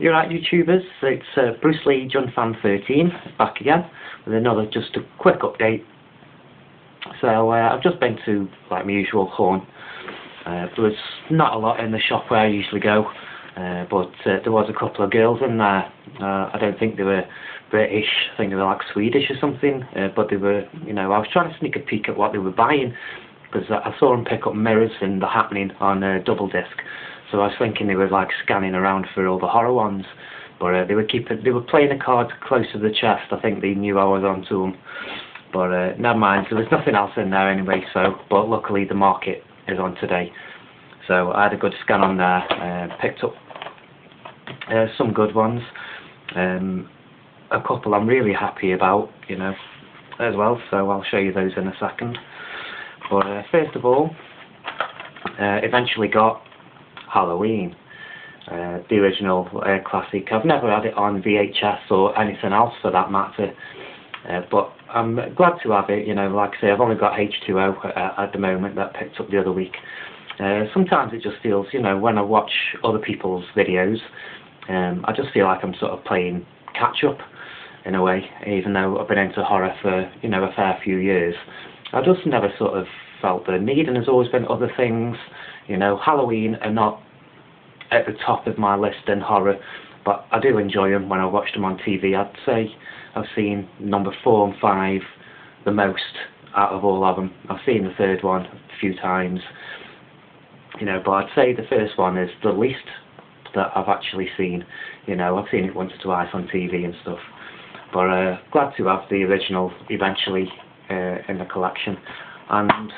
You're right, YouTubers, it's Bruce Lee JunFan13 back again with another just a quick update. So I've just been to like my usual Horn. There was not a lot in the shop where I usually go, but there was a couple of girls in there. I don't think they were British, I think they were like Swedish or something, but they were, you know, I was trying to sneak a peek at what they were buying because I saw them pick up mirrors and The Happening on a double disc. So I was thinking they were like scanning around for all the horror ones, but they were playing the cards close to the chest. I think they knew I was onto them, but never mind. There was nothing else in there anyway. So, but luckily the market is on today, so I had a good scan on there. Picked up some good ones. A couple I'm really happy about, you know, as well. So I'll show you those in a second. But first of all, eventually got Halloween, the original classic. I've never had it on VHS or anything else for that matter, but I'm glad to have it. You know, like I say, I've only got H2O at the moment that I picked up the other week. Sometimes it just feels, you know, when I watch other people's videos, I just feel like I'm sort of playing catch up in a way, even though I've been into horror for, you know, a fair few years. I just never sort of felt the need, and there's always been other things. You know, Halloween are not at the top of my list in horror, but I do enjoy them when I watch them on TV. I'd say I've seen number 4 and 5 the most out of all of them. I've seen the third one a few times, you know, but I'd say the first one is the least that I've actually seen. You know, I've seen it once or twice on TV and stuff, but glad to have the original eventually in the collection. And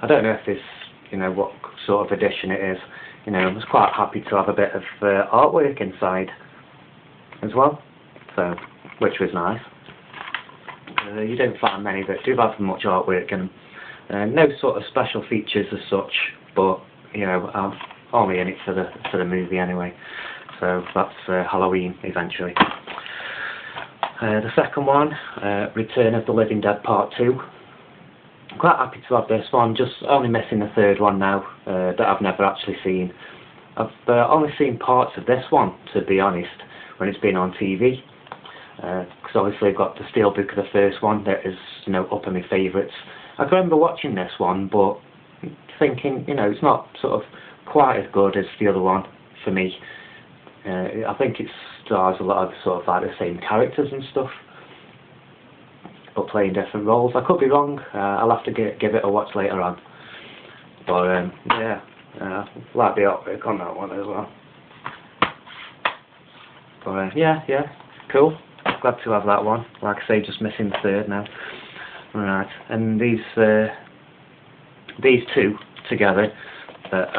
I don't know if this, you know, what sort of edition it is. You know, I was quite happy to have a bit of artwork inside as well, so which was nice. You don't find many that do have much artwork, and no sort of special features as such. But you know, I'm only in it for the movie anyway. So that's Halloween eventually. The second one, Return of the Living Dead Part 2. I'm quite happy to have this one, just only missing the third one now that I've never actually seen. I've only seen parts of this one, to be honest, when it's been on TV, because obviously I've got the steelbook of the first one that is, you know, up in my favourites. I can remember watching this one, but thinking, you know, it's not sort of quite as good as the other one for me. I think it stars a lot of sort of like the same characters and stuff, but playing different roles. I could be wrong. I'll have to give it a watch later on. But yeah, like the artwork on that one as well. But yeah, cool. Glad to have that one. Like I say, just missing the third now. Right, and these two together that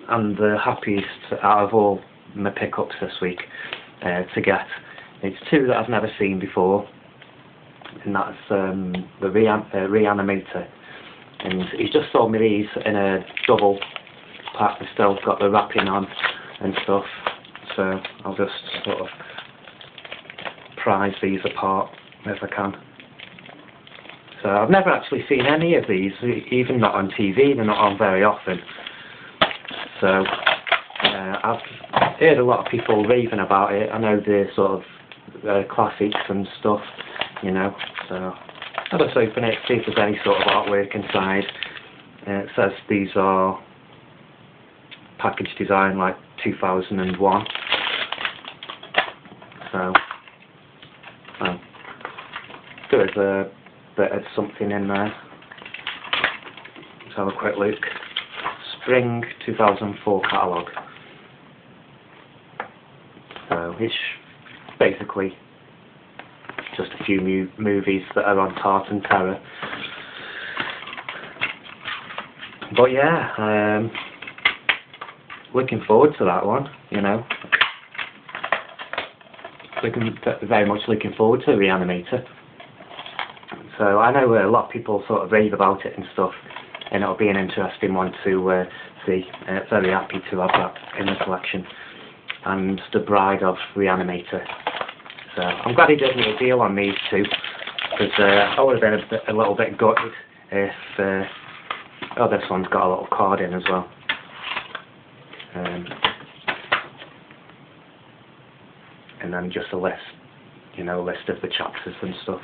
I'm the happiest out of all my pickups this week to get. It's two that I've never seen before, and that's the ReAnimator, and he's just sold me these in a double pack. They've still got the wrapping on and stuff, so I'll just sort of prize these apart if I can. So I've never actually seen any of these, even not on TV. They're not on very often. So I've heard a lot of people raving about it. I know the sort of classics and stuff, you know. So I'll just open it, see if there's any sort of artwork inside. It says these are package design like 2001. So there is a bit of something in there. Let's have a quick look. Spring 2004 catalogue. So it's basically just a few movies that are on Tartan Terror. But yeah, looking forward to that one, you know. Very much looking forward to ReAnimator. So I know a lot of people sort of rave about it and stuff, and it'll be an interesting one to see. Very happy to have that in the collection. And The Bride of ReAnimator. So I'm glad he did me a deal on these two, because I would have been a little bit gutted if oh, this one's got a little card in as well. and then just a list, you know, a list of the chapters and stuff.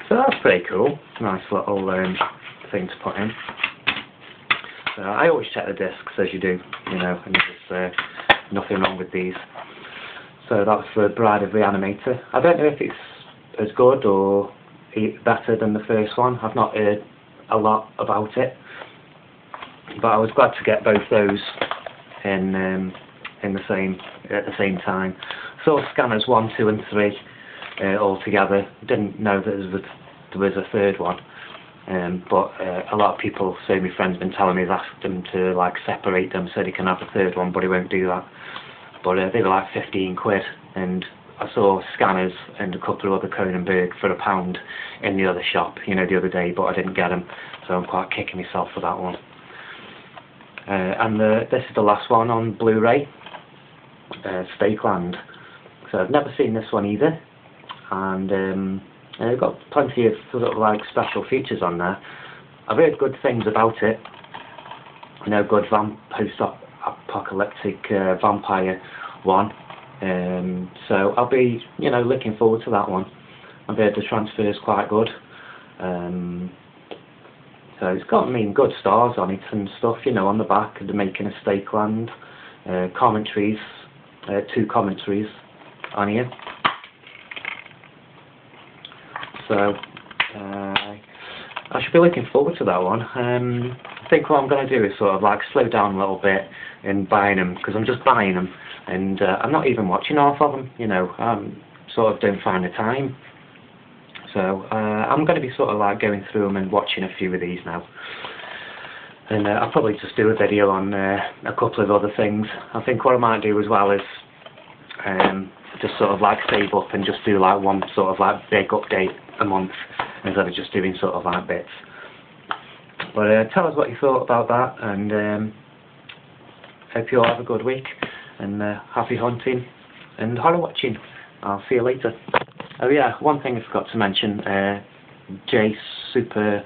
So that's pretty cool. Nice little thing to put in. I always check the discs, as you do, you know, and there's nothing wrong with these. So that's the Bride of ReAnimator. I don't know if it's as good or better than the first one. I've not heard a lot about it, but I was glad to get both those in at the same time. Saw Scanners 1, 2 and 3 all together. Didn't know that there was a third one. But a lot of people, so my friends, been telling me I've asked them to like separate them so they can have a third one, but he won't do that. But they were like 15 quid, and I saw Scanners and a couple of other Cronenberg for £1 in the other shop, you know, the other day, but I didn't get them, so I'm quite kicking myself for that one. And this is the last one on Blu-ray, Stakeland. So I've never seen this one either, and they've got plenty of sort of like special features on there. I've heard good things about it. You know, good post-apocalyptic vampire one. So I'll be, you know, looking forward to that one. I've heard the transfer is quite good. So it's got, I mean, good stars on it and stuff, you know, on the back. They're making a Stakeland. Commentaries, 2 commentaries on here. So I should be looking forward to that one. I think what I'm going to do is sort of like slow down a little bit in buying them, because I'm just buying them, and I'm not even watching half of them, you know. Sort of don't find the time. So I'm going to be sort of like going through them and watching a few of these now. And I'll probably just do a video on a couple of other things. I think what I might do as well is just sort of like save up and just do like one sort of like big update a month instead of just doing sort of like bits. But tell us what you thought about that, and hope you all have a good week, and happy hunting and horror watching. I'll see you later. Oh yeah, one thing I forgot to mention, J Super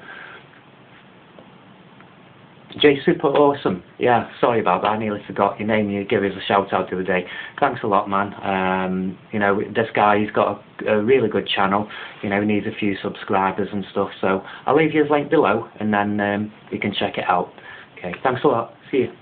Awesome. Yeah, sorry about that, I nearly forgot your name. You gave us a shout out the other day. Thanks a lot, man. You know, this guy, he's got a really good channel. You know, he needs a few subscribers and stuff, so I'll leave you his link below, and then you can check it out. Okay, thanks a lot. See you.